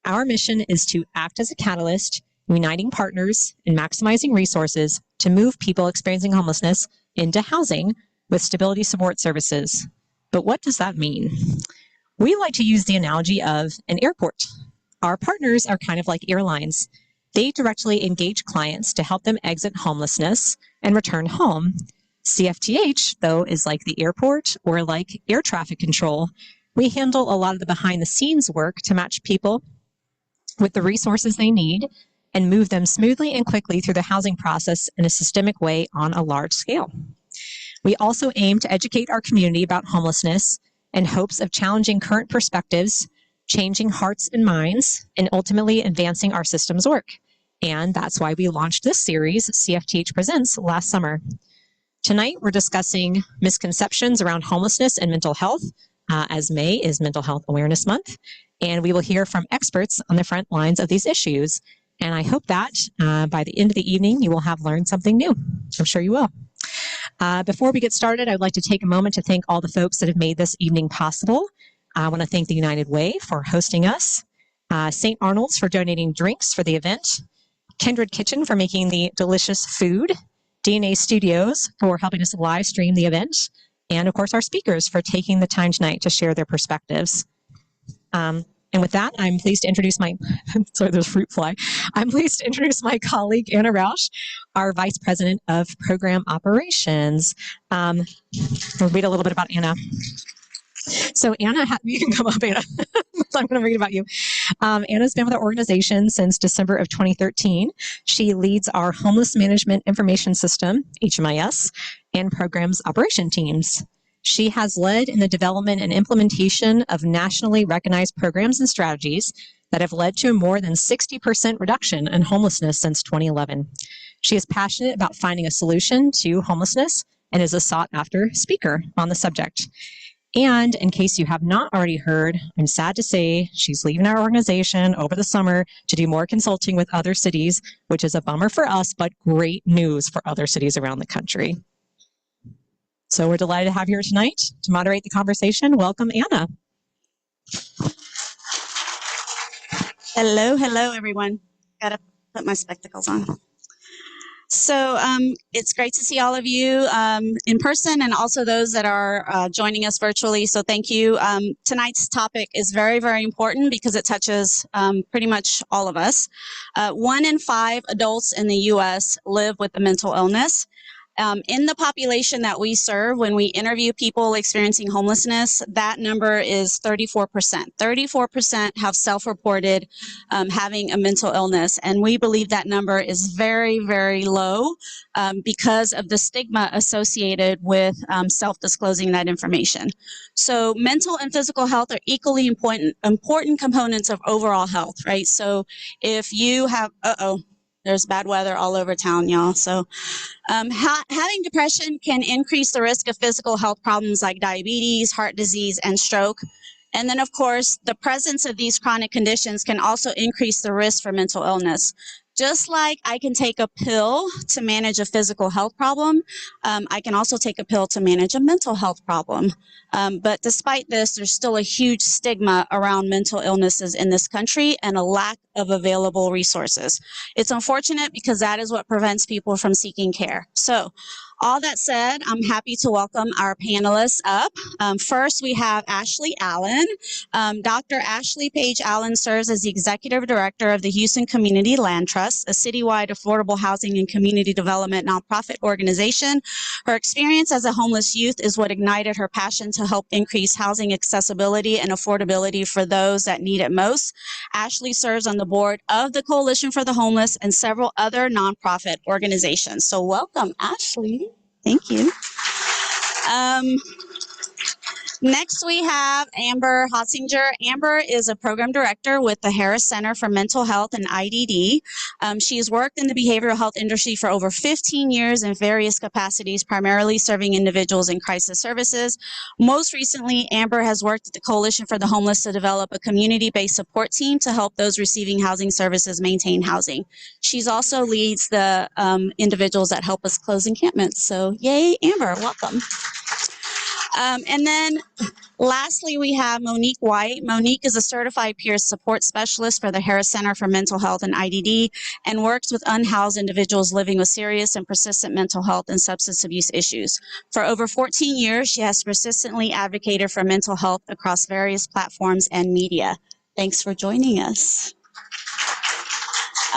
Our mission is to act as a catalyst, uniting partners and maximizing resources to move people experiencing homelessness into housing with stability support services. But what does that mean? We like to use the analogy of an airport. Our partners are kind of like airlines. They directly engage clients to help them exit homelessness and return home. CFTH, though, is like the airport or like air traffic control. We handle a lot of the behind-the-scenes work to match people with the resources they need and move them smoothly and quickly through the housing process in a systemic way on a large scale. We also aim to educate our community about homelessness in hopes of challenging current perspectives, changing hearts and minds, and ultimately advancing our system's work. And that's why we launched this series, CFTH Presents, last summer. Tonight, we're discussing misconceptions around homelessness and mental health, as May is Mental Health Awareness Month, and we will hear from experts on the front lines of these issues. And I hope that by the end of the evening, you will have learned something new. I'm sure you will. Before we get started, I'd like to take a moment to thank all the folks that have made this evening possible. I want to thank the United Way for hosting us, St. Arnold's for donating drinks for the event, Kindred Kitchen for making the delicious food, DNA Studios for helping us live stream the event, and of course our speakers for taking the time tonight to share their perspectives. And with that, I'm pleased to introduce sorry, there's a fruit fly. I'm pleased to introduce my colleague, Anna Rausch, our Vice President of Program Operations. I'll read a little bit about Anna. So Anna, you can come up, Anna. I'm going to read about you. Anna's been with our organization since December of 2013. She leads our Homeless Management Information System, HMIS, and Programs Operation teams. She has led in the development and implementation of nationally recognized programs and strategies that have led to a more than 60% reduction in homelessness since 2011. She is passionate about finding a solution to homelessness and is a sought-after speaker on the subject. And in case you have not already heard, I'm sad to say she's leaving our organization over the summer to do more consulting with other cities, which is a bummer for us, but great news for other cities around the country. So we're delighted to have you here tonight to moderate the conversation. Welcome, Anna. Hello, everyone. Got to put my spectacles on. So it's great to see all of you in person and also those that are joining us virtually. So thank you. Tonight's topic is very, very important because it touches pretty much all of us. 1 in 5 adults in the U.S. live with a mental illness. In the population that we serve, when we interview people experiencing homelessness, that number is 34%. 34% have self-reported having a mental illness, and we believe that number is very, very low because of the stigma associated with self-disclosing that information. So mental and physical health are equally important components of overall health, right? So if you have, there's bad weather all over town, y'all. So having depression can increase the risk of physical health problems like diabetes, heart disease, and stroke. And then, of course, the presence of these chronic conditions can also increase the risk for mental illness. Just like I can take a pill to manage a physical health problem, I can also take a pill to manage a mental health problem. But despite this, there's still a huge stigma around mental illnesses in this country and a lack of available resources. It's unfortunate because that is what prevents people from seeking care. So all that said, I'm happy to welcome our panelists up. First, we have Ashley Allen. Dr. Ashley Page Allen serves as the Executive Director of the Houston Community Land Trust, a citywide affordable housing and community development nonprofit organization. Her experience as a homeless youth is what ignited her passion to help increase housing accessibility and affordability for those that need it most. Ashley serves on the board of the Coalition for the Homeless and several other nonprofit organizations. So welcome, Ashley. Thank you. Next, we have Amber Hotzinger. Amber is a program director with the Harris Center for Mental Health and IDD. She has worked in the behavioral health industry for over 15 years in various capacities, primarily serving individuals in crisis services. Most recently, Amber has worked at the Coalition for the Homeless to develop a community-based support team to help those receiving housing services maintain housing. She's also leads the individuals that help us close encampments. So yay, Amber, welcome. And then lastly, we have Monique White. Monique is a certified peer support specialist for the Harris Center for Mental Health and IDD and works with unhoused individuals living with serious and persistent mental health and substance abuse issues. For over 14 years, she has persistently advocated for mental health across various platforms and media. Thanks for joining us.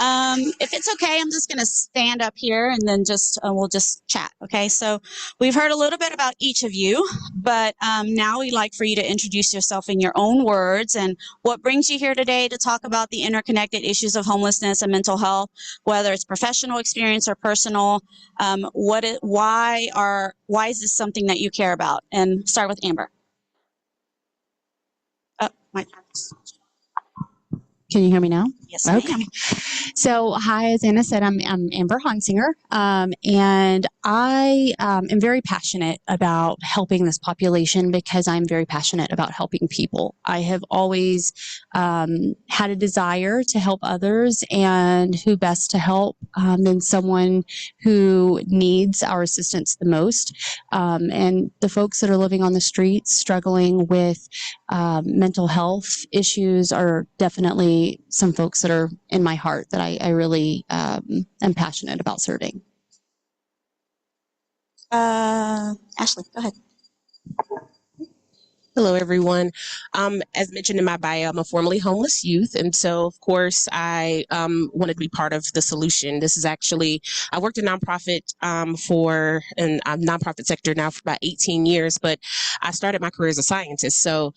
If it's okay, I'm just going to stand up here and then we'll just chat. Okay. So we've heard a little bit about each of you, but now we'd like for you to introduce yourself in your own words and what brings you here today to talk about the interconnected issues of homelessness and mental health, whether it's professional experience or personal. Why is this something that you care about? And start with Amber. Oh, my. Can you hear me now? Yes, ma'am. Okay. So, hi, as Anna said, I'm Amber Honsinger, and I am very passionate about helping this population because I'm very passionate about helping people. I have always had a desire to help others, and who best to help than someone who needs our assistance the most. And the folks that are living on the streets struggling with mental health issues are definitely some folks that are in my heart that I really am passionate about serving. Ashley, go ahead. Hello, everyone. As mentioned in my bio, I'm a formerly homeless youth. And so, of course, I wanted to be part of the solution. This is actually, I worked in nonprofit for a nonprofit sector now for about 18 years, but I started my career as a scientist. So,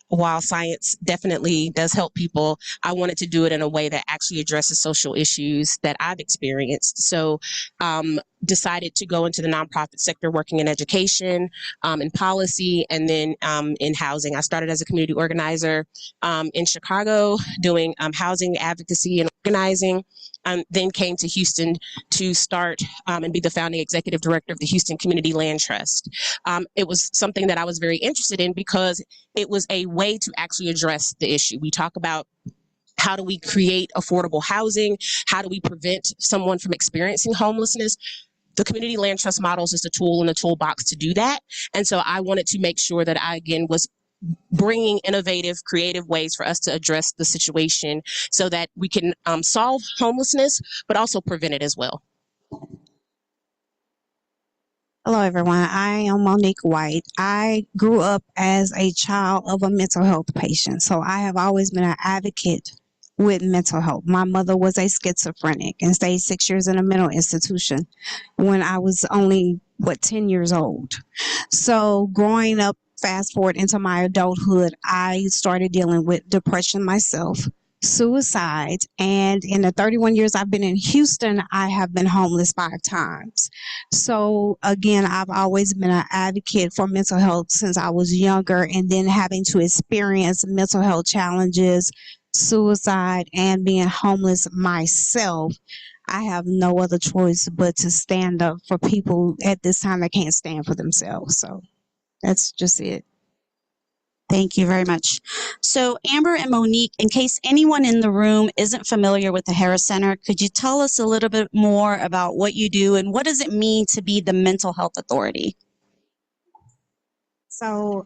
while science definitely does help people, I wanted to do it in a way that actually addresses social issues that I've experienced. So, decided to go into the nonprofit sector, working in education, in policy, and then in housing. I started as a community organizer in Chicago, doing housing advocacy and organizing. Then came to Houston to start and be the founding executive director of the Houston Community Land Trust. It was something that I was very interested in because it was a way to actually address the issue. We talk about how do we create affordable housing? How do we prevent someone from experiencing homelessness? The community land trust models is a tool in the toolbox to do that. And so I wanted to make sure that I, again, was bringing innovative, creative ways for us to address the situation so that we can solve homelessness, but also prevent it as well. Hello, everyone. I am Monique White. I grew up as a child of a mental health patient, so I have always been an advocate with mental health. My mother was a schizophrenic and stayed 6 years in a mental institution when I was only, 10 years old. So growing up, fast forward into my adulthood, I started dealing with depression myself, suicide, and in the 31 years I've been in Houston, I have been homeless 5 times. So again, I've always been an advocate for mental health since I was younger, and then having to experience mental health challenges, suicide, and being homeless myself, I have no other choice but to stand up for people at this time that can't stand for themselves. So that's just it. Thank you very much. So Amber and Monique, in case anyone in the room isn't familiar with the Harris Center, could you tell us a little bit more about what you do and what does it mean to be the mental health authority? So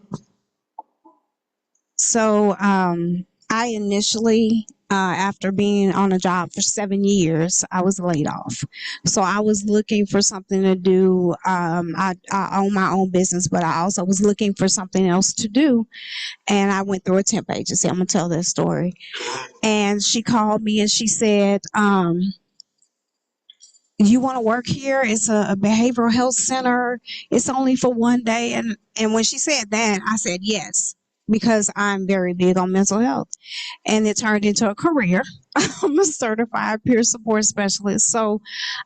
I initially, after being on a job for 7 years, I was laid off. So I was looking for something to do. I own my own business, but I also was looking for something else to do. And I went through a temp agency. I'm going to tell that story. And she called me and she said, you want to work here? It's a behavioral health center. It's only for one day. And when she said that, I said yes, because I'm very big on mental health. And it turned into a career. I'm a certified peer support specialist. So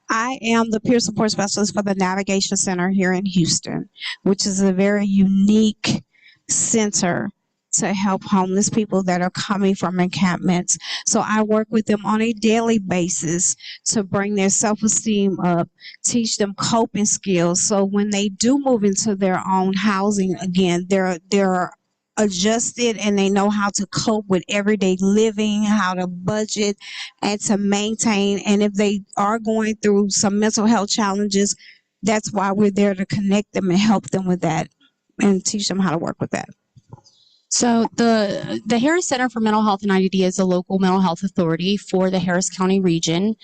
I am the peer support specialist for the Navigation Center here in Houston, which is a very unique center to help homeless people that are coming from encampments. So I work with them on a daily basis to bring their self-esteem up, teach them coping skills. So when they do move into their own housing again, they're adjusted and they know how to cope with everyday living, how to budget and to maintain. And if they are going through some mental health challenges, that's why we're there, to connect them and help them with that and teach them how to work with that. So the Harris Center for Mental Health and IDD is a local mental health authority for the Harris County region.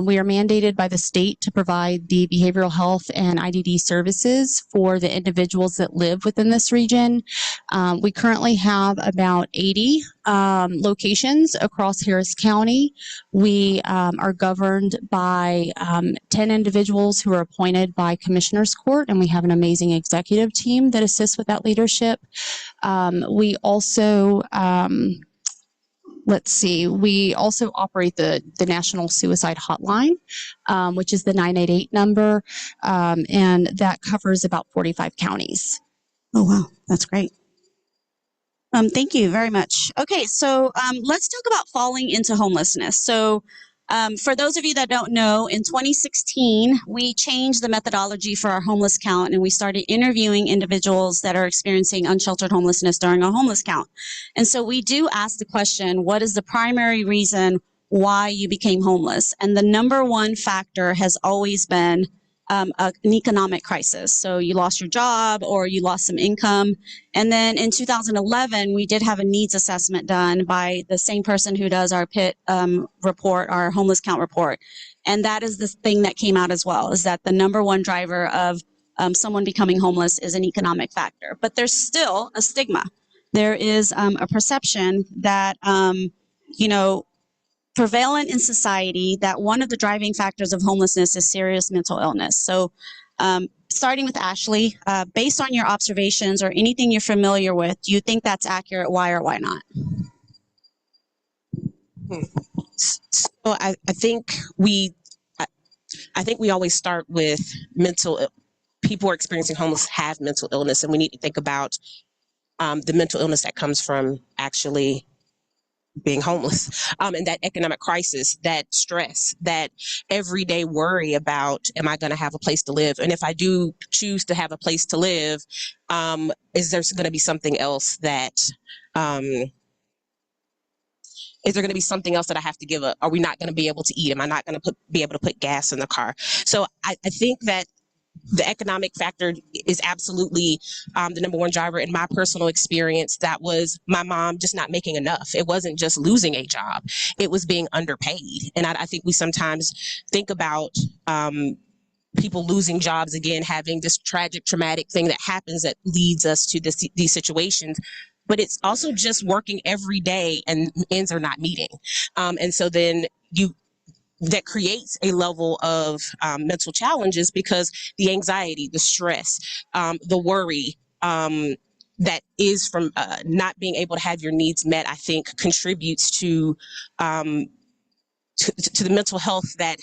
We are mandated by the state to provide the behavioral health and IDD services for the individuals that live within this region. We currently have about 80 locations across Harris County. We are governed by 10 individuals who are appointed by Commissioner's Court, and we have an amazing executive team that assists with that leadership. We also, we also operate the National Suicide Hotline, which is the 988 number, and that covers about 45 counties. Oh, wow. That's great. Thank you very much. Okay, so let's talk about falling into homelessness. So for those of you that don't know, in 2016, we changed the methodology for our homeless count, and we started interviewing individuals that are experiencing unsheltered homelessness during our homeless count. And so we do ask the question, what is the primary reason why you became homeless? And the number one factor has always been an economic crisis. So you lost your job or you lost some income. And then in 2011, we did have a needs assessment done by the same person who does our PIT report, our homeless count report. And that is the thing that came out as well, is that the number one driver of someone becoming homeless is an economic factor. But there's still a stigma. There is a perception that, prevalent in society, that one of the driving factors of homelessness is serious mental illness. So starting with Ashley, based on your observations or anything you're familiar with, do you think that's accurate? Why or why not? So I think we always start with people who are experiencing homeless have mental illness, and we need to think about the mental illness that comes from actually being homeless, and that economic crisis, that stress, that everyday worry about, am I going to have a place to live? And if I do choose to have a place to live, is there going to be something else that, is there going to be something else that I have to give up? Are we not going to be able to eat? Am I not going to be able to put gas in the car? So I think that the economic factor is absolutely the number one driver. In my personal experience, that was my mom just not making enough. It wasn't just losing a job, it was being underpaid. And I think we sometimes think about people losing jobs, again, having this tragic, traumatic thing that happens that leads us to these situations. But it's also just working every day and ends are not meeting. And so then that creates a level of mental challenges, because the anxiety, the stress, the worry that is from not being able to have your needs met, I think contributes to the mental health that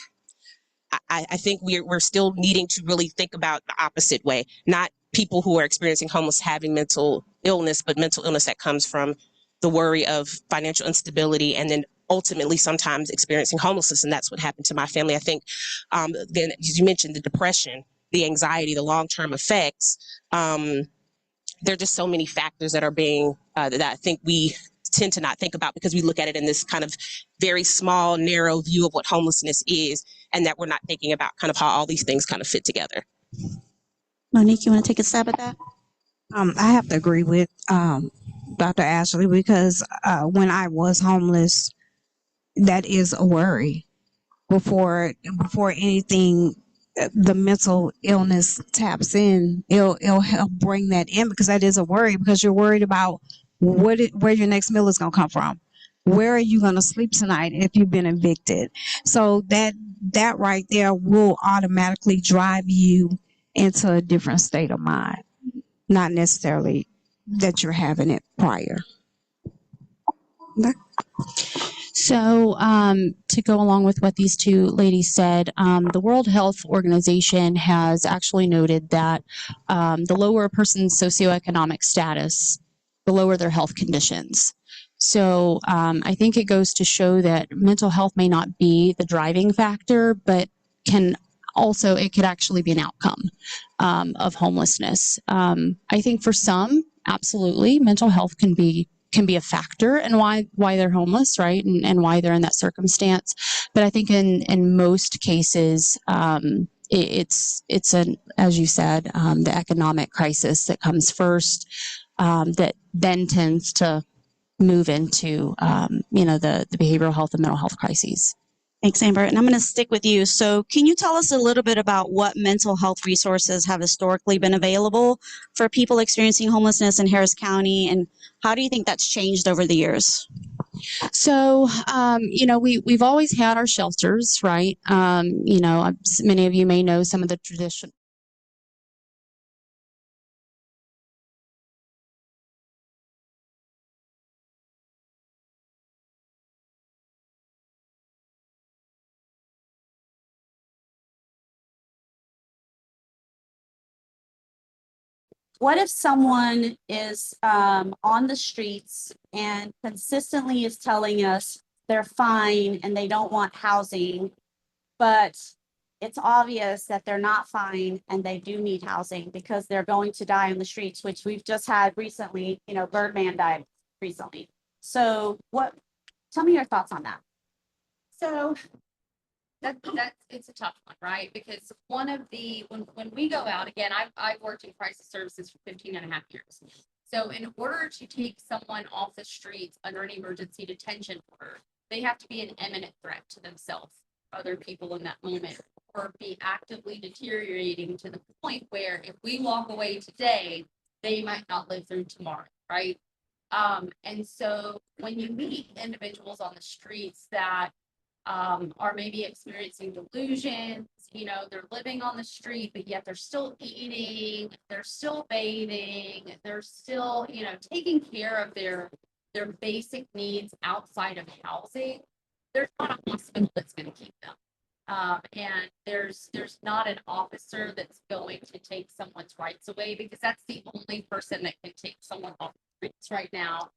I think we're still needing to really think about the opposite way. Not people who are experiencing homeless having mental illness, but mental illness that comes from the worry of financial instability, and then ultimately sometimes experiencing homelessness. And that's what happened to my family. I think, then, as you mentioned, the depression, the anxiety, the long-term effects, there are just so many factors that are being, that I think we tend to not think about, because we look at it in this kind of very small, narrow view of what homelessness is, and that we're not thinking about kind of how all these things kind of fit together. Monique, you want to take a stab at that? I have to agree with Dr. Ashley, because when I was homeless, that is a worry. Before anything, the mental illness taps in, it'll help bring that in, because that is a worry, because you're worried about where your next meal is going to come from. Where are you going to sleep tonight if you've been evicted? So that right there will automatically drive you into a different state of mind, not necessarily that you're having it prior. So to go along with what these two ladies said, the World Health Organization has actually noted that the lower a person's socioeconomic status, the lower their health conditions. So I think it goes to show that mental health may not be the driving factor, but it could actually be an outcome of homelessness. I think for some, absolutely, mental health can be a factor in why they're homeless, right? And why they're in that circumstance. But I think in most cases, it's an, as you said, the economic crisis that comes first, that then tends to move into, the behavioral health and mental health crises. Thanks, Amber. And I'm going to stick with you. So can you tell us a little bit about what mental health resources have historically been available for people experiencing homelessness in Harris County? And how do you think that's changed over the years? So, we've always had our shelters, right? Many of you may know some of the traditional. What if someone is on the streets and consistently is telling us they're fine and they don't want housing, but it's obvious that they're not fine and they do need housing because they're going to die on the streets, which we've just had recently, Birdman died recently. So tell me your thoughts on that. So it's a tough one, right? Because one of the when we go out, again, I've worked in crisis services for 15 and a half years. So in order to take someone off the streets under an emergency detention order, they have to be an imminent threat to themselves, other people in that moment, or be actively deteriorating to the point where if we walk away today, they might not live through tomorrow, right? And so when you meet individuals on the streets that are maybe experiencing delusions, they're living on the street, but yet they're still eating, they're still bathing, they're still, taking care of their basic needs outside of housing. There's not a hospital that's going to keep them. And there's not an officer that's going to take someone's rights away, because that's the only person that can take someone off the streets right now,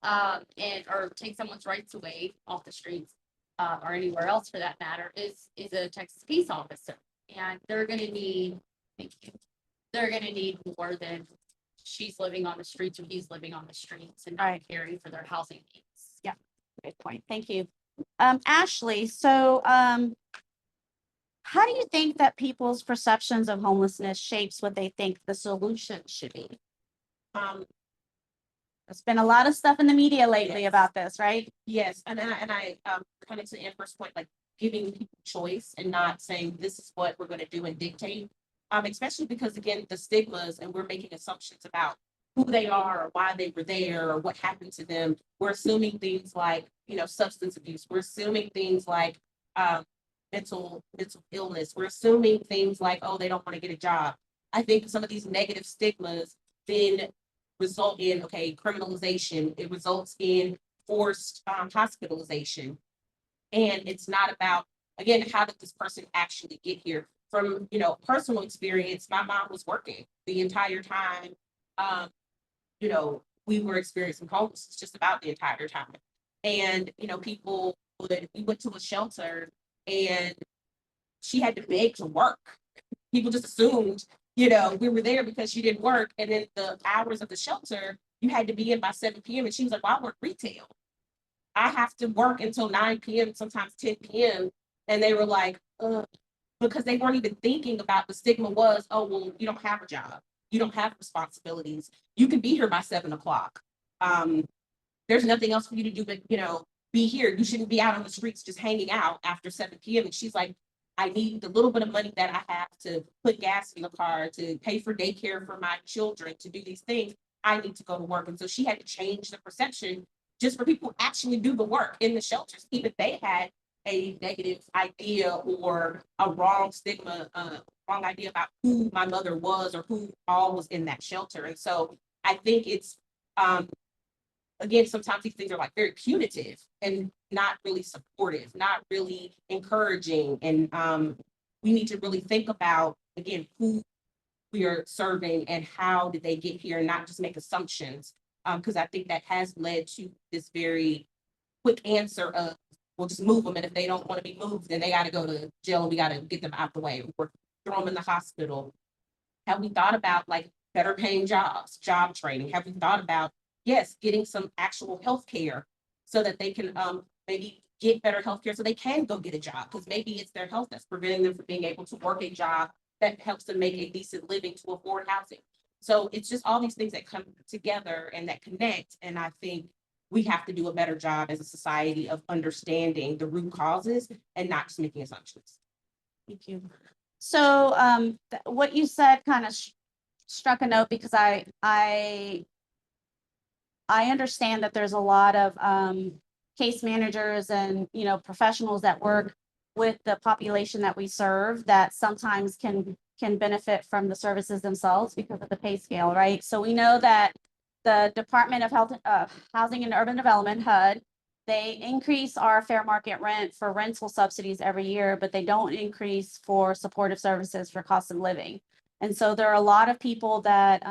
or take someone's rights away off the streets. Or anywhere else for that matter, is a Texas peace officer. And they're going to need, thank you, they're going to need more than she's living on the streets or he's living on the streets and not caring for their housing needs. Yeah, great point. Thank you. Ashley, so how do you think that people's perceptions of homelessness shapes what they think the solution should be? There's been a lot of stuff in the media lately about this, right? Yes, and I kind of to Amber's point, like giving people choice and not saying this is what we're going to do and dictate. Especially because again, the stigmas, and we're making assumptions about who they are or why they were there or what happened to them. We're assuming things like, substance abuse. We're assuming things like mental illness. We're assuming things like, oh, they don't want to get a job. I think some of these negative stigmas then result in, criminalization. It results in forced hospitalization. And it's not about, again, how did this person actually get here? From, personal experience, my mom was working the entire time. We were experiencing homelessness just about the entire time. And, we went to a shelter and she had to beg to work. People just assumed, we were there because she didn't work. And then the hours of the shelter, you had to be in by 7 p.m. And she was like, well, I work retail. I have to work until 9 p.m., sometimes 10 p.m. And they were like, because they weren't even thinking about the stigma was, oh, well, you don't have a job. You don't have responsibilities. You can be here by 7 o'clock. There's nothing else for you to do but, be here. You shouldn't be out on the streets just hanging out after 7 p.m. And she's like, I need the little bit of money that I have to put gas in the car, to pay for daycare for my children, to do these things. I need to go to work. And so she had to change the perception just for people who actually do the work in the shelters. Even they had a negative idea or a wrong stigma, wrong idea about who my mother was or who all was in that shelter. And so I think it's, again, sometimes these things are like very punitive and not really supportive, not really encouraging. And we need to really think about, again, who we are serving and how did they get here, and not just make assumptions. Because I think that has led to this very quick answer of, we'll just move them. And if they don't want to be moved, then they got to go to jail and we got to get them out the way, or throw them in the hospital. Have we thought about like better paying jobs, job training? Have we thought about, yes, getting some actual health care so that they can maybe get better healthcare so they can go get a job, because maybe it's their health that's preventing them from being able to work a job that helps them make a decent living to afford housing. So it's just all these things that come together and that connect. And I think we have to do a better job as a society of understanding the root causes and not just making assumptions. Thank you. So what you said kind of struck a note, because I understand that there's a lot of case managers and professionals that work with the population that we serve that sometimes can benefit from the services themselves because of the pay scale, right? So we know that the Department of Housing and Urban Development, HUD, they increase our fair market rent for rental subsidies every year, but they don't increase for supportive services for cost of living. And so there are a lot of people that,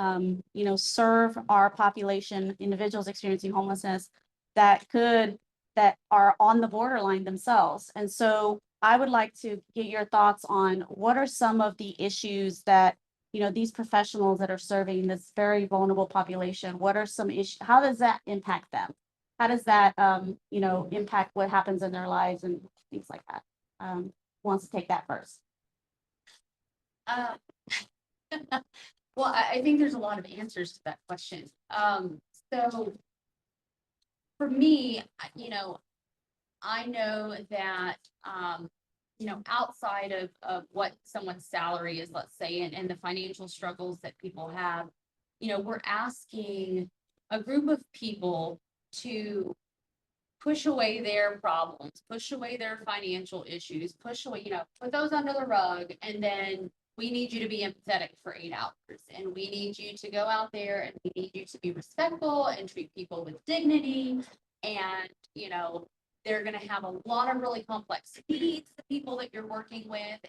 serve our population, individuals experiencing homelessness that are on the borderline themselves. And so I would like to get your thoughts on what are some of the issues that, these professionals that are serving this very vulnerable population, what are some issues, how does that impact them? How does that, impact what happens in their lives and things like that? Who wants to take that first? Well, I think there's a lot of answers to that question. So for me, I know that, outside of what someone's salary is, let's say, and the financial struggles that people have, we're asking a group of people to push away their problems, push away their financial issues, push away, put those under the rug, and then we need you to be empathetic for 8 hours. And we need you to go out there and we need you to be respectful and treat people with dignity. And, they're going to have a lot of really complex needs, the people that you're working with.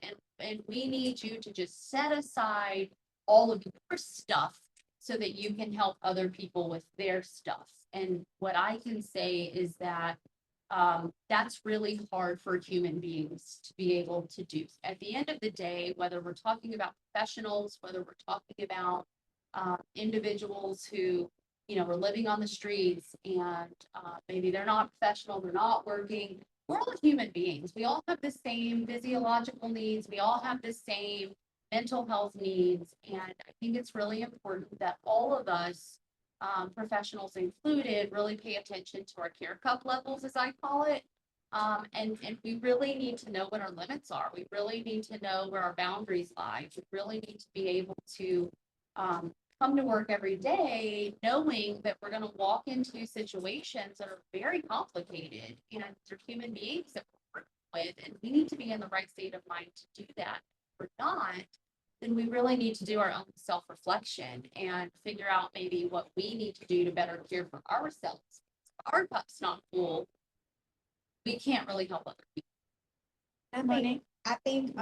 And we need you to just set aside all of your stuff so that you can help other people with their stuff. And what I can say is that that's really hard for human beings to be able to do. At the end of the day, whether we're talking about professionals, whether we're talking about individuals who, are living on the streets and maybe they're not professional, they're not working, we're all human beings. We all have the same physiological needs. We all have the same mental health needs. And I think it's really important that all of us, professionals included, really pay attention to our care cup levels, as I call it. And we really need to know what our limits are. We really need to know where our boundaries lie. We really need to be able to come to work every day knowing that we're going to walk into situations that are very complicated. They're human beings that we're working with, and we need to be in the right state of mind to do that. If we're not, then we really need to do our own self-reflection and figure out maybe what we need to do to better care for ourselves. If our cup's not full, we can't really help other people. I think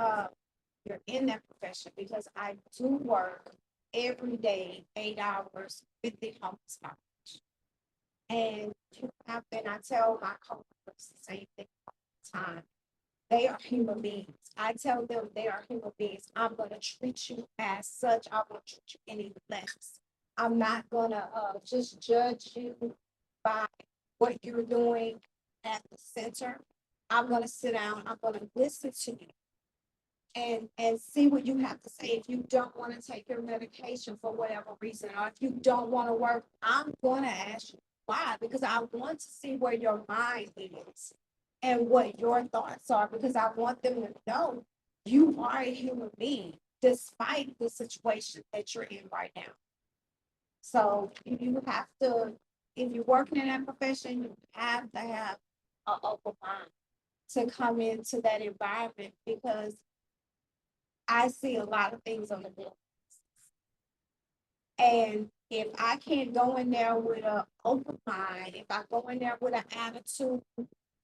you're in that profession because I do work every day, 8 hours with the homeless population. And I tell my coworkers the same thing all the time. They are human beings. I tell them they are human beings. I'm going to treat you as such. I won't treat you any less. I'm not going to just judge you by what you're doing at the center. I'm going to sit down. I'm going to listen to you and see what you have to say. If you don't want to take your medication for whatever reason, or if you don't want to work, I'm going to ask you why, because I want to see where your mind is and what your thoughts are, because I want them to know you are a human being despite the situation that you're in right now. So you have to, if you're working in that profession, you have to have an open mind to come into that environment, because I see a lot of things on the bill. And if I can't go in there with an open mind, if I go in there with an attitude,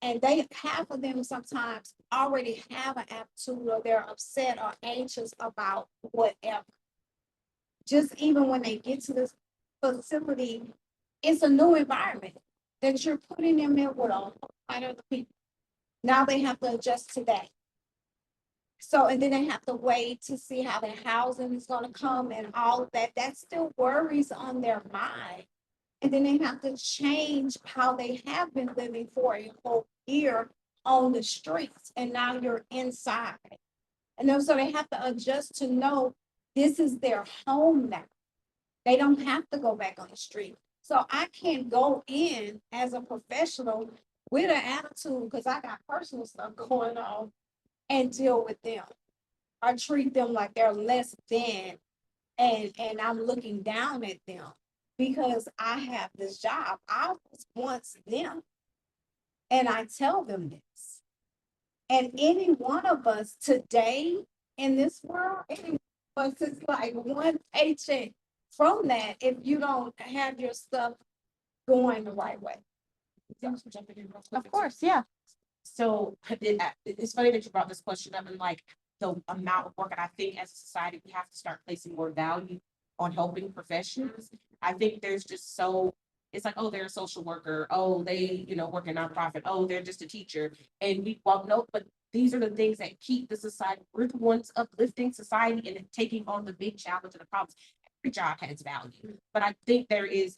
and half of them sometimes already have an attitude, or they're upset or anxious about whatever. Just even when they get to this facility, it's a new environment that you're putting them in with a whole lot of other people. Now they have to adjust to that. So, and then they have to wait to see how their housing is going to come and all of that. That still worries on their mind. And then they have to change how they have been living for a whole year on the streets and now you're inside. And then so they have to adjust to know this is their home now. They don't have to go back on the street. So I can't go in as a professional with an attitude because I got personal stuff going on and deal with them or treat them like they're less than and I'm looking down at them because I have this job. I was once them and I tell them this. And any one of us today in this world, any one of us is like one paycheck from that if you don't have your stuff going the right way. Of course, yeah. So it's funny that you brought this question up and like the amount of work. And I think as a society, we have to start placing more value on helping professionals. I think there's just it's like, oh, they're a social worker. Oh, they, work in nonprofit. Oh, they're just a teacher. And no, but these are the things that keep the society. We're the ones uplifting society and taking on the big challenge and the problems. Every job has value. But I think there is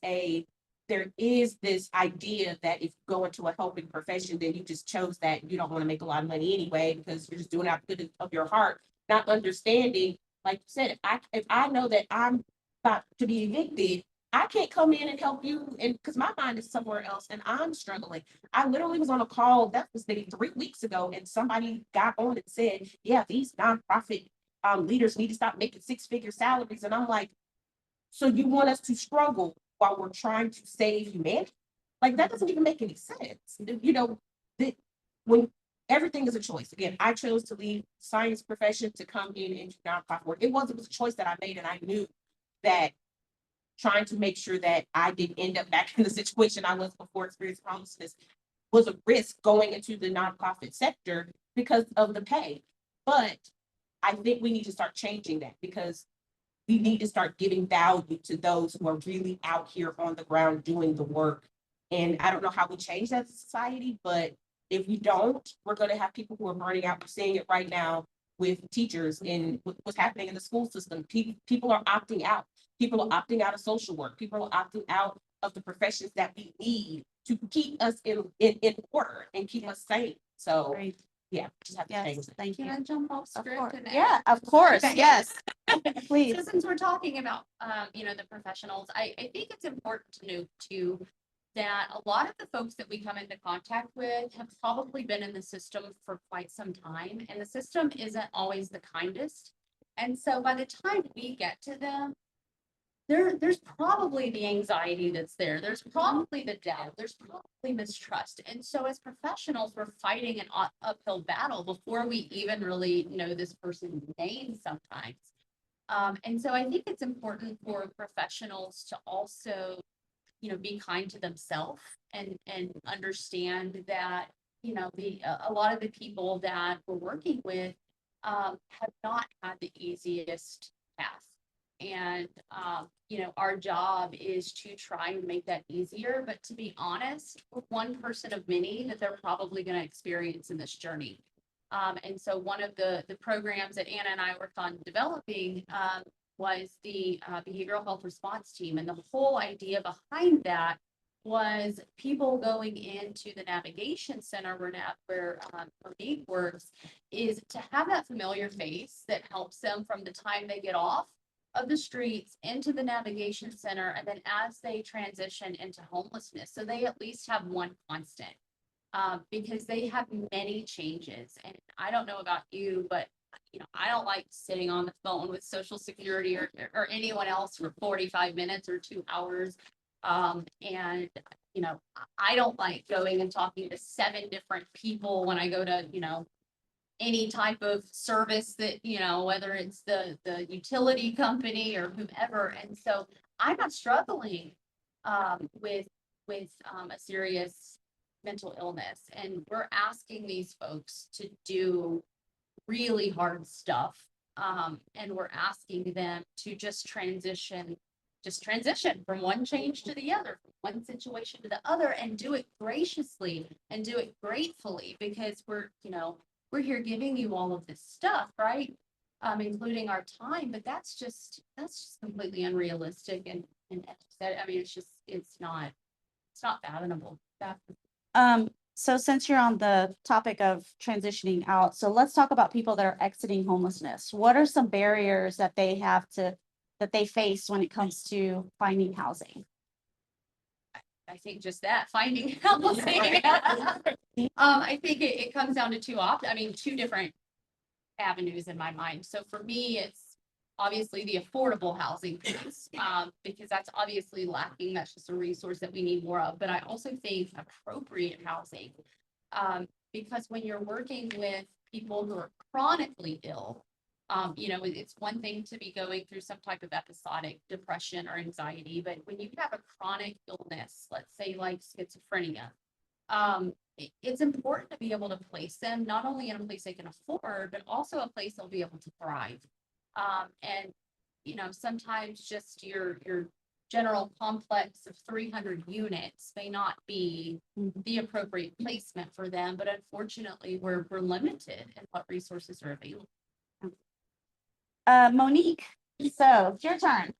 this idea that if you go into a helping profession, then you just chose that you don't want to make a lot of money anyway, because you're just doing it out of the good of your heart, not understanding, like you said, if I know that I'm about to be evicted, I can't come in and help you, and because my mind is somewhere else and I'm struggling. I literally was on a call that was maybe 3 weeks ago, and somebody got on and said, yeah, these nonprofit leaders need to stop making 6-figure salaries. And I'm like, so you want us to struggle while we're trying to save humanity? Like, that doesn't even make any sense. When everything is a choice. Again, I chose to leave science profession to come in and do nonprofit work. It was a choice that I made, and I knew that trying to make sure that I didn't end up back in the situation I was before experiencing homelessness was a risk going into the nonprofit sector because of the pay. But I think we need to start changing that, because we need to start giving value to those who are really out here on the ground doing the work. And I don't know how we change that as a society, but if we don't, we're going to have people who are burning out. We're seeing it right now with teachers and what's happening in the school system. People are opting out. People are opting out of social work. People are opting out of the professions that we need to keep us in order and keep us sane. So, yeah, just have to change it. Thank you. Can I jump off script? Yeah, of course. Okay. Yes. So Please. since we're talking about, the professionals, I think it's important to note too, that a lot of the folks that we come into contact with have probably been in the system for quite some time, and the system isn't always the kindest. And so by the time we get to them, there's probably the anxiety that's there. There's probably the doubt. There's probably mistrust. And so as professionals, we're fighting an uphill battle before we even really know this person's name sometimes. And so I think it's important for professionals to also, be kind to themselves and understand that, a lot of the people that we're working with have not had the easiest path. And, our job is to try and make that easier. But to be honest, we're one person of many that they're probably going to experience in this journey. And so one of the programs that Anna and I worked on developing was the behavioral health response team. And the whole idea behind that was people going into the navigation center where Monique works, is to have that familiar face that helps them from the time they get off of the streets into the navigation center, and then as they transition into homelessness, so they at least have one constant, because they have many changes. And I don't know about you, but I don't like sitting on the phone with Social Security or anyone else for 45 minutes or 2 hours. And I don't like going and talking to 7 different people when I go to, any type of service that, whether it's the utility company or whomever. And so I'm not struggling with a serious mental illness. And we're asking these folks to do really hard stuff. And we're asking them to just transition from one change to the other, from one situation to the other, and do it graciously and do it gratefully, because we're here giving you all of this stuff, right? Including our time, but that's just completely unrealistic. And I mean, it's not fathomable. So since you're on the topic of transitioning out, so let's talk about people that are exiting homelessness. What are some barriers that they face when it comes to finding housing? I think just that, finding housing. I think it comes down to two different avenues in my mind. So for me, it's obviously the affordable housing piece, because that's obviously lacking. That's just a resource that we need more of. But I also think appropriate housing, because when you're working with people who are chronically ill, it's one thing to be going through some type of episodic depression or anxiety, but when you have a chronic illness, let's say like schizophrenia, it's important to be able to place them not only in a place they can afford, but also a place they'll be able to thrive. And sometimes just your general complex of 300 units may not be the appropriate placement for them, but unfortunately, we're limited in what resources are available. Monique, so it's your turn.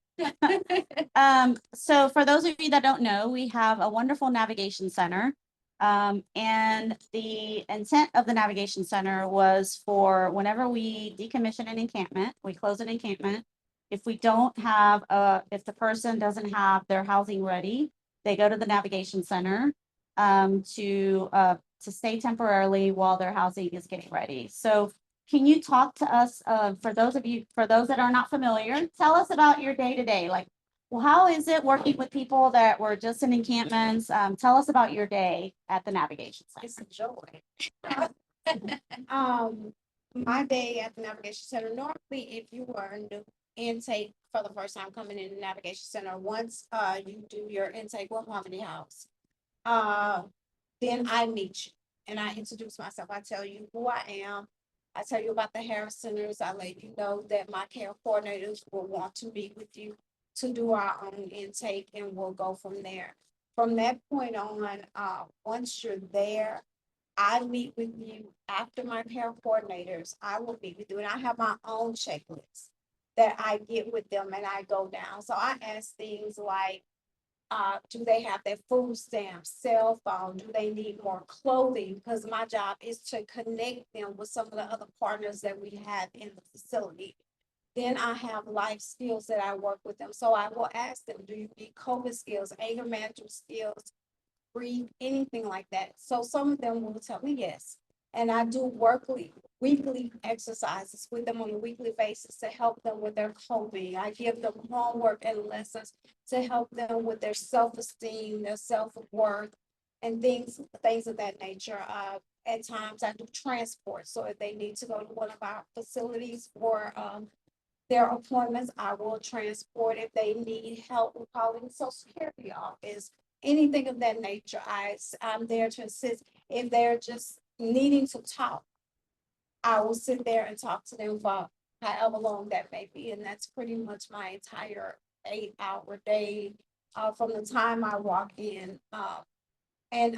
So for those of you that don't know, we have a wonderful navigation center. And the intent of the navigation center was for whenever we decommission an encampment, we close an encampment. If we don't have, if the person doesn't have their housing ready, they go to the navigation center to stay temporarily while their housing is getting ready. So can you talk to us, for those that are not familiar, tell us about your day-to-day, like, well, how is it working with people that were just in encampments? Tell us about your day at the navigation center. It's a joy. My day at the navigation center, normally if you were a new intake for the first time coming in the navigation center, once you do your intake with Harmony House, then I meet you and I introduce myself. I tell you who I am. I tell you about the Harris Centers. I let you know that my care coordinators will want to meet with you to do our own intake, and we'll go from there. From that point on, once you're there, I meet with you after my care coordinators. I will meet with you, and I have my own checklist that I get with them and I go down. So I ask things like, do they have their food stamps, cell phone? Do they need more clothing? Because my job is to connect them with some of the other partners that we have in the facility. Then I have life skills that I work with them. So I will ask them, do you need COVID skills, anger management skills, breathe, anything like that? So some of them will tell me yes. And I do weekly exercises with them on a weekly basis to help them with their coping. I give them homework and lessons to help them with their self-esteem, their self-worth, and things of that nature. At times I do transport. So if they need to go to one of our facilities for their appointments, I will transport. If they need help with calling the Social Security office, anything of that nature, I'm there to assist. If they're just needing to talk, I will sit there and talk to them for however long that may be. And that's pretty much my entire 8-hour day from the time I walk in. And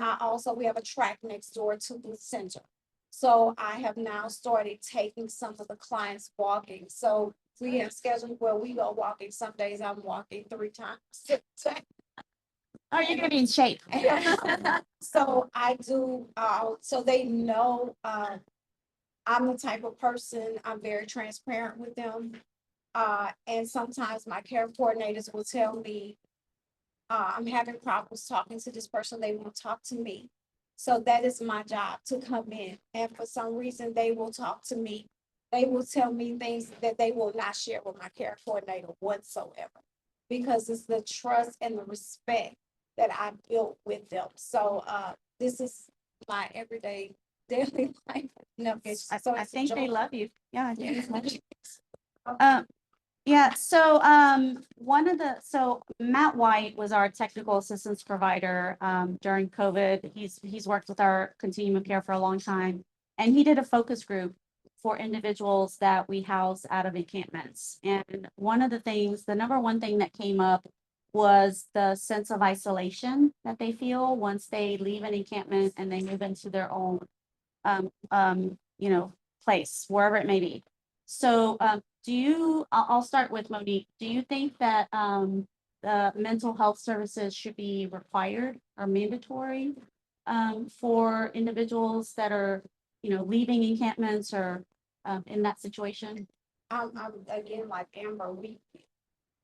we have a track next door to the center. So I have now started taking some of the clients walking. So we have schedules where we go walking. Some days I'm walking 3 times. Oh, you're gonna be in shape. So I do, so they know I'm the type of person, I'm very transparent with them. And sometimes my care coordinators will tell me, I'm having problems talking to this person, they won't talk to me. So that is my job, to come in, and for some reason, they will talk to me. They will tell me things that they will not share with my care coordinator whatsoever, because it's the trust and the respect that I built with them. So this is my everyday daily life. So I think they love you. Yeah, I think Okay. yeah, so Matt White was our technical assistance provider during COVID. He's worked with our continuum of care for a long time, and he did a focus group for individuals that we house out of encampments. And the number one thing that came up was the sense of isolation that they feel once they leave an encampment and they move into their own place, wherever it may be. So I'll start with Monique. Do you think that the mental health services should be required or mandatory for individuals that are, leaving encampments or in that situation? I'm again, like Amber,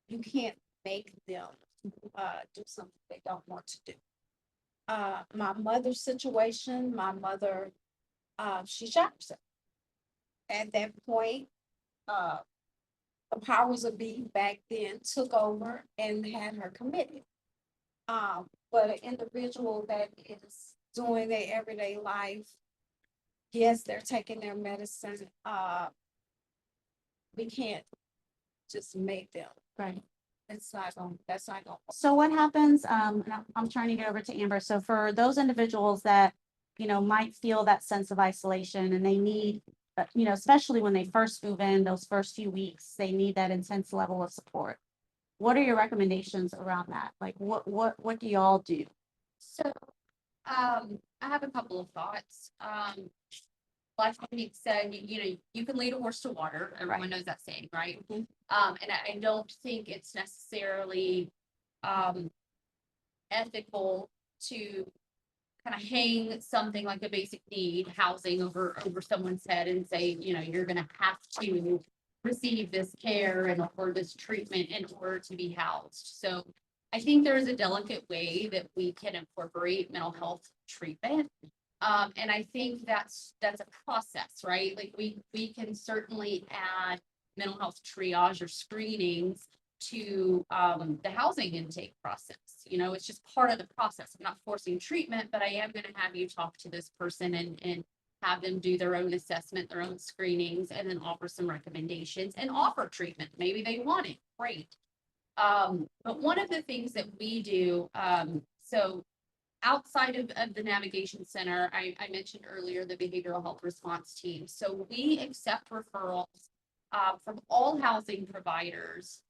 you can't make them do something they don't want to do. My mother's situation, my mother, she shot herself. At that point, the powers of be back then took over and had her committed. But an individual that is doing their everyday life, yes, they're taking their medicine. We can't just make them. Right. That's not gonna. So what happens, and I'm trying to get over to Amber. So for those individuals that, might feel that sense of isolation and they need, especially when they first move in, those first few weeks, they need that intense level of support. What are your recommendations around that? Like what do y'all do? So, I have a couple of thoughts. Like Monique said, you can lead a horse to water. Everyone knows that saying, right? Mhm. And I don't think it's necessarily, ethical to kind of hang something like a basic need, housing over someone's head and say, you're going to have to receive this care and or this treatment in order to be housed. So I think there is a delicate way that we can incorporate mental health treatment. And I think that's a process, right? Like we can certainly add mental health triage or screenings to the housing intake process. It's just part of the process. I'm not forcing treatment, but I am going to have you talk to this person and have them do their own assessment, their own screenings, and then offer some recommendations and offer treatment. Maybe they want it. Great. But one of the things that we do, so outside of the navigation center, I mentioned earlier the behavioral health response team. So we accept referrals from all housing providers,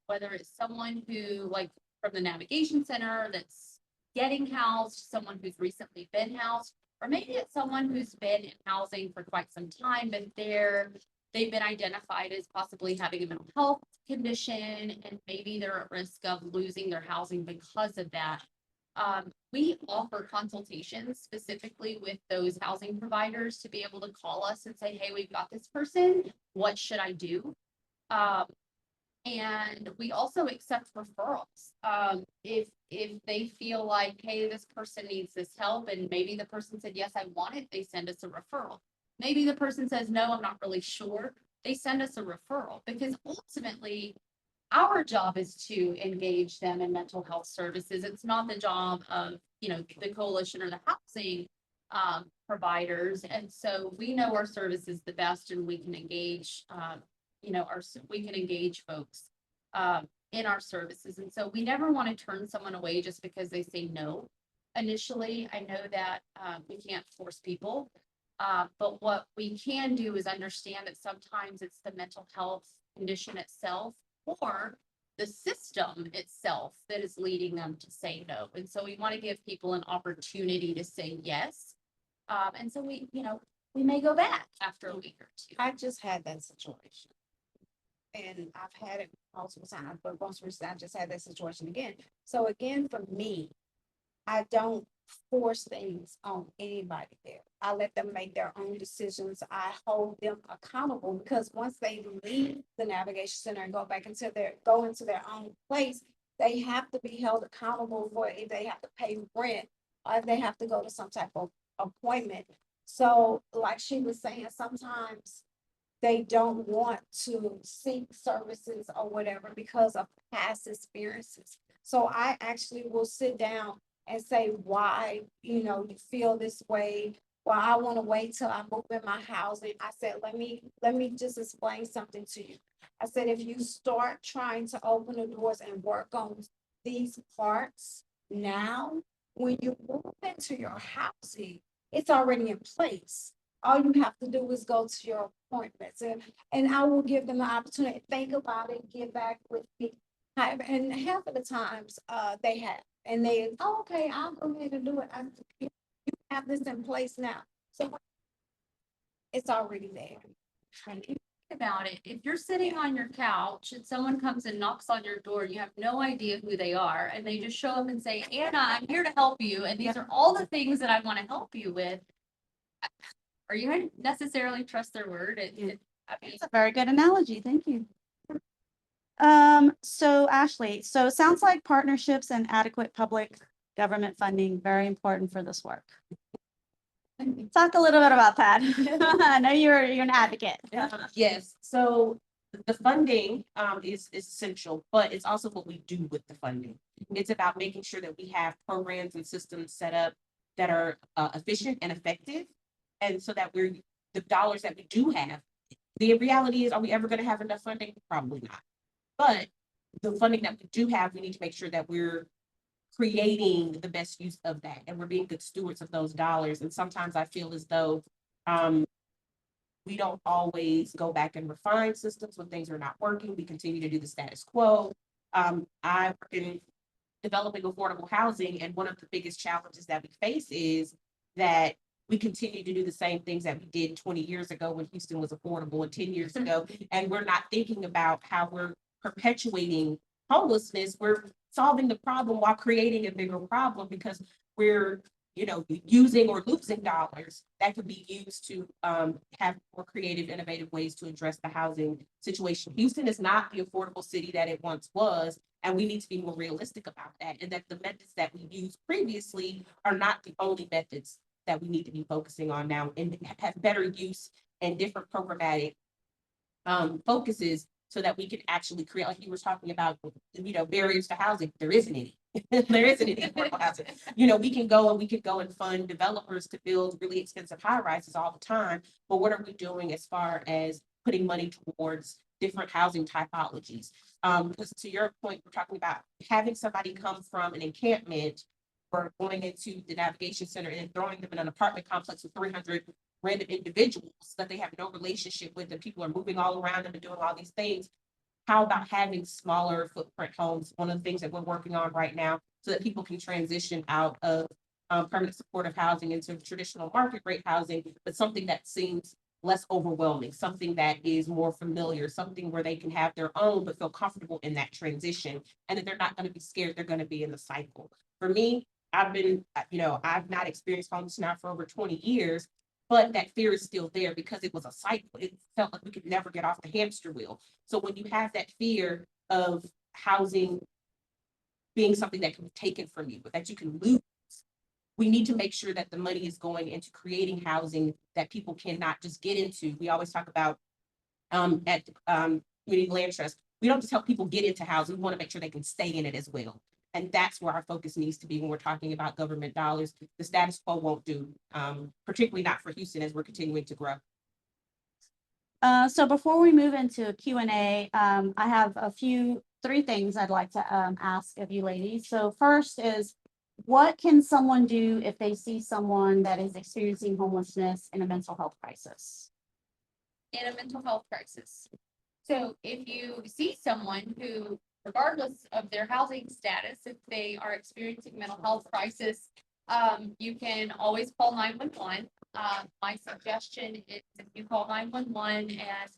whether it's someone who, like from the navigation center that's getting housed, someone who's recently been housed, or maybe it's someone who's been in housing for quite some time, but they've been identified as possibly having a mental health condition, and maybe they're at risk of losing their housing because of that. We offer consultations specifically with those housing providers to be able to call us and say, hey, we've got this person. What should I do? And we also accept referrals. If they feel like, hey, this person needs this help, and maybe the person said, yes, I want it, they send us a referral. Maybe the person says, no, I'm not really sure. They send us a referral, because ultimately our job is to engage them in mental health services. It's not the job of, the coalition or the housing providers. And so we know our services the best, and we can engage, we can engage folks in our services. And so we never want to turn someone away just because they say no. Initially, I know that we can't force people, but what we can do is understand that sometimes it's the mental health condition itself or the system itself that is leading them to say no. And so we want to give people an opportunity to say yes. And so we may go back after a week or two. I just had that situation. And I've had it multiple times, but most recently I just had that situation again. So again, for me, I don't force things on anybody there. I let them make their own decisions. I hold them accountable, because once they leave the navigation center and go into their own place, they have to be held accountable for if they have to pay rent or if they have to go to some type of appointment. So like she was saying, sometimes they don't want to seek services or whatever because of past experiences. So I actually will sit down and say why, you feel this way. Well, I want to wait till I move in my housing. I said, let me just explain something to you. I said, if you start trying to open the doors and work on these parts now, when you move into your housing, it's already in place. All you have to do is go to your appointments, and I will give them the opportunity to think about it, get back with me. And half of the times, they have. And they, oh, okay, I'll go ahead and do it. You have this in place now. So it's already there. about it, if you're sitting on your couch and someone comes and knocks on your door, you have no idea who they are, and they just show up and say, Anna, I'm here to help you, and these are all the things that I want to help you with. Are you going to necessarily trust their word? I mean, It's a very good analogy. Thank you. So Ashley, so it sounds like partnerships and adequate public government funding, very important for this work. Talk a little bit about that. I know you're an advocate. Yes, so the funding is essential, but it's also what we do with the funding. It's about making sure that we have programs and systems set up that are efficient and effective. And so that we're the dollars that we do have, the reality is, are we ever going to have enough funding? Probably not. But the funding that we do have, we need to make sure that we're creating the best use of that and we're being good stewards of those dollars. And sometimes I feel as though we don't always go back and refine systems when things are not working. We continue to do the status quo. I work in developing affordable housing, and one of the biggest challenges that we face is that we continue to do the same things that we did 20 years ago when Houston was affordable and 10 years ago, and we're not thinking about how we're perpetuating homelessness. We're solving the problem while creating a bigger problem because we're using or losing dollars that could be used to have more creative, innovative ways to address the housing situation. Houston is not the affordable city that it once was, and we need to be more realistic about that, and that the methods that we used previously are not the only methods that we need to be focusing on now, and have better use and different programmatic focuses so that we can actually create, like you were talking about, barriers to housing. There isn't any. There isn't any affordable housing. We can go and fund developers to build really expensive high rises all the time. But what are we doing as far as putting money towards different housing typologies? Because to your point, we're talking about having somebody come from an encampment or going into the navigation center and throwing them in an apartment complex with 300 random individuals that they have no relationship with, and people are moving all around them and doing all these things. How about having smaller footprint homes? One of the things that we're working on right now so that people can transition out of permanent supportive housing into traditional market rate housing, but something that seems less overwhelming, something that is more familiar, something where they can have their own but feel comfortable in that transition, and that they're not going to be scared they're going to be in the cycle. For me, I've not experienced homelessness now for over 20 years, but that fear is still there because it was a cycle. It felt like we could never get off the hamster wheel. So when you have that fear of housing being something that can be taken from you, but that you can lose, we need to make sure that the money is going into creating housing that people cannot just get into. We always talk about at Community Land Trust, we don't just help people get into housing, we want to make sure they can stay in it as well. And that's where our focus needs to be when we're talking about government dollars. The status quo won't do, particularly not for Houston as we're continuing to grow. So before we move into Q&A, I have three things I'd like to ask of you ladies. So first is, what can someone do if they see someone that is experiencing homelessness in a mental health crisis? in a mental health crisis. So if you see someone who, regardless of their housing status, if they are experiencing mental health crisis, you can always call 911. My suggestion is if you call 911 and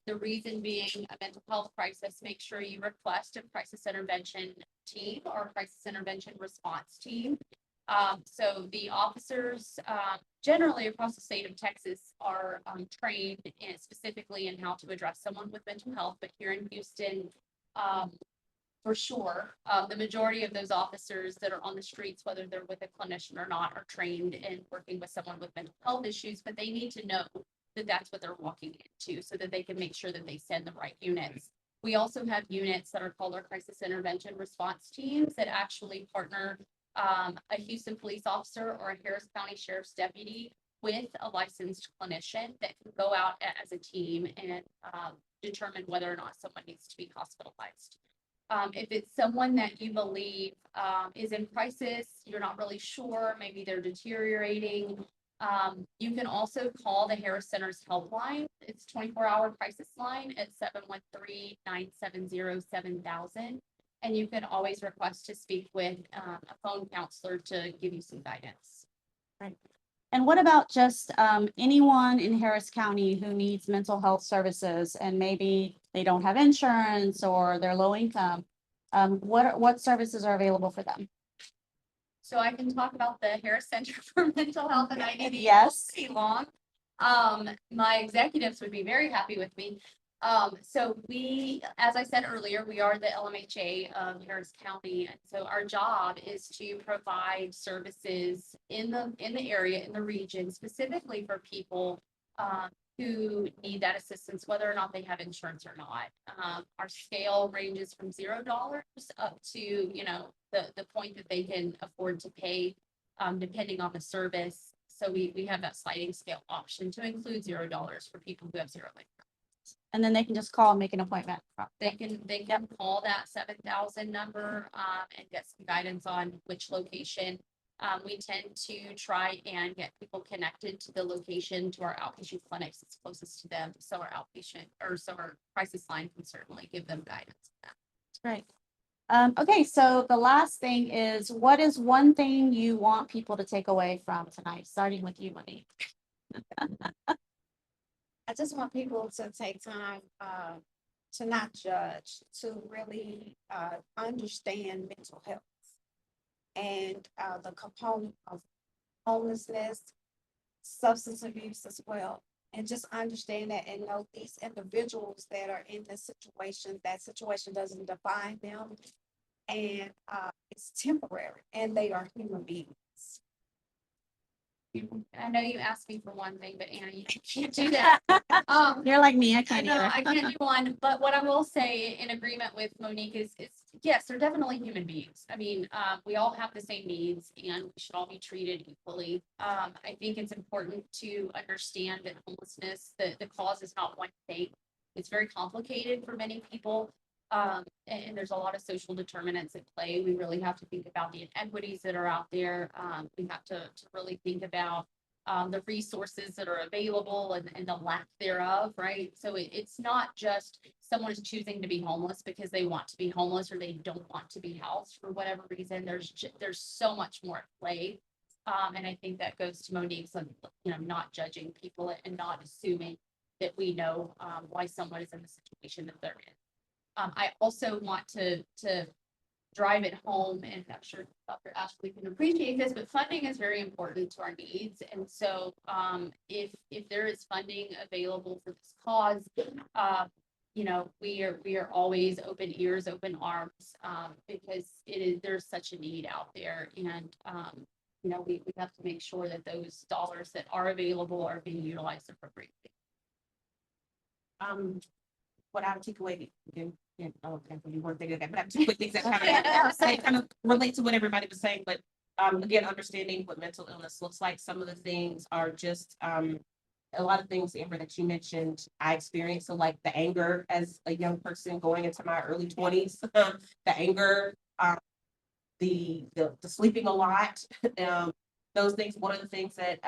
the reason being a mental health crisis, make sure you request a crisis intervention team or crisis intervention response team. So the officers generally across the state of Texas are trained specifically in how to address someone with mental health, but here in Houston, for sure, the majority of those officers that are on the streets, whether they're with a clinician or not, are trained in working with someone with mental health issues, but they need to know that that's what they're walking into so that they can make sure that they send the right units. We also have units that are called our crisis intervention response teams that actually partner a Houston police officer or a Harris County Sheriff's deputy with a licensed clinician that can go out as a team and determine whether or not someone needs to be hospitalized. If it's someone that you believe is in crisis, you're not really sure, maybe they're deteriorating, you can also call the Harris Center's helpline. It's 24-hour crisis line at 713-970-7000. And you can always request to speak with a phone counselor to give you some guidance. Right. And what about just anyone in Harris County who needs mental health services and maybe they don't have insurance or they're low income? What services are available for them? So I can talk about the Harris Center for Mental Health and IDD. Yes. Long. My executives would be very happy with me. So we, as I said earlier, we are the LMHA of Harris County. And so our job is to provide services in the area, in the region, specifically for people who need that assistance, whether or not they have insurance or not. Our scale ranges from $0 up to, you know, the point that they can afford to pay, depending on the service. So we have that sliding scale option to include $0 for people who have zero income. And then they can just call and make an appointment. They can call that 7,000 number and get some guidance on which location. We tend to try and get people connected to the location, to our outpatient clinics that's closest to them. So our outpatient so our crisis line can certainly give them guidance. That's great. Okay, so the last thing is, what is one thing you want people to take away from tonight, starting with you, Monique? I just want people to take time to not judge, to really understand mental health and the component of homelessness, substance abuse as well. And just understand that and know these individuals that are in this situation, that situation doesn't define them. And it's temporary and they are human beings. I know you asked me for one thing, but Anna, you can't do that. You're like me, I I can't know either. I can't do one, but what I will say in agreement with Monique is yes, they're definitely human beings. I mean, we all have the same needs and we should all be treated equally. I think it's important to understand that homelessness, the cause is not one thing. It's very complicated for many people. And there's a lot of social determinants at play. We really have to think about the inequities that are out there. We have to really think about the resources that are available and the lack thereof, right? So it's not just someone is choosing to be homeless because they want to be homeless or they don't want to be housed for whatever reason. There's so much more at play. And I think that goes to Monique's, not judging people and not assuming that we know why someone is in the situation that they're in. I also want to drive it home, and I'm sure Dr. Ashley can appreciate this, but funding is very important to our needs. And so if there is funding available for this cause, we are always open ears, open arms, because there's such a need out there. And we have to make sure that those dollars that are available are being utilized appropriately. What I would take away, you weren't thinking of that, but I have two quick things that kind of relate to what everybody was saying, but again, understanding what mental illness looks like. Some of the things are just a lot of things, Amber, that you mentioned, I experienced. So like the anger as a young person going into my early 20s, the anger, the sleeping a lot, those things. One of the things that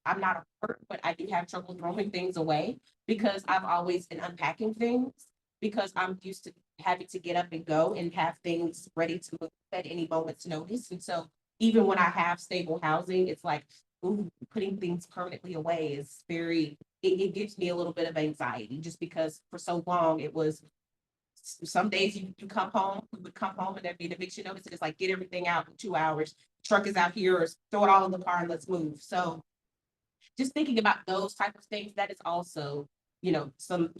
I'm not a hurt, but I do have trouble throwing things away because I've always been unpacking things because I'm used to having to get up and go and have things ready to move at any moment's notice. And so even when I have stable housing, it's like, ooh, putting things permanently away is it gives me a little bit of anxiety just because for so long it was some days you come home, we would come home and there'd be an eviction notice and it's like, get everything out in 2 hours. Truck is out here, or throw it all in the car and let's move. So just thinking about those type of things, that is also, some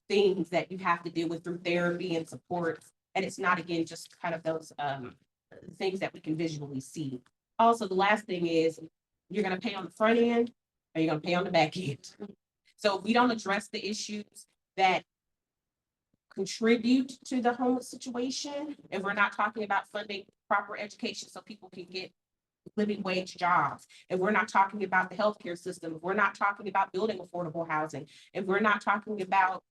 things that you have to deal with through therapy and support. And it's not, again, just kind of those things that we can visually see. Also, the last thing is you're going to pay on the front end or you're going to pay on the back end. So if we don't address the issues that contribute to the homeless situation, if we're not talking about funding proper education so people can get living wage jobs, if we're not talking about the healthcare system, if we're not talking about building affordable housing, if we're not talking about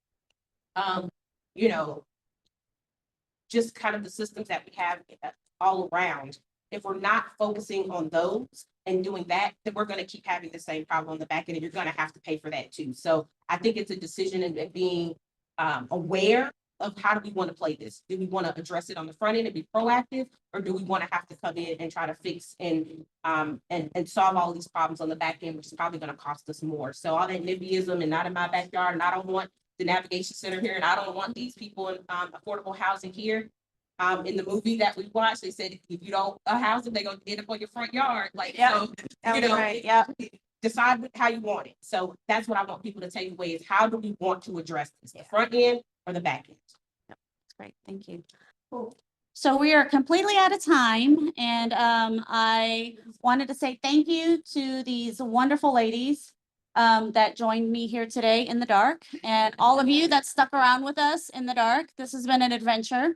just kind of the systems that we have all around, if we're not focusing on those and doing that, then we're going to keep having the same problem on the back end, and you're going to have to pay for that too. So I think it's a decision and being aware of how do we want to play this? Do we want to address it on the front end and be proactive, or do we want to have to come in and try to fix and solve all these problems on the back end, which is probably going to cost us more? So all that NIMBYism and not in my backyard, and I don't want the navigation center here, and I don't want these people in affordable housing here. In the movie that we watched, they said if you don't house them, they're gonna end up on your front yard. Like, so, you know, right. Yeah. decide how you want it. So that's what I want people to take away is how do we want to address this, the front end or the back end? That's great. Thank you. Cool. So we are completely out of time, and I wanted to say thank you to these wonderful ladies that joined me here today in the dark, and all of you that stuck around with us in the dark. This has been an adventure.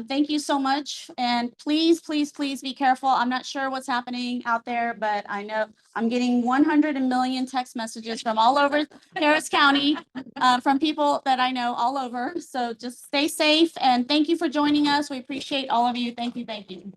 Thank you so much, and please, please, please be careful. I'm not sure what's happening out there, but I know I'm getting 100 million text messages from all over Harris County, from people that I know all over. So just stay safe, and thank you for joining us. We appreciate all of you. Thank you. Thank you.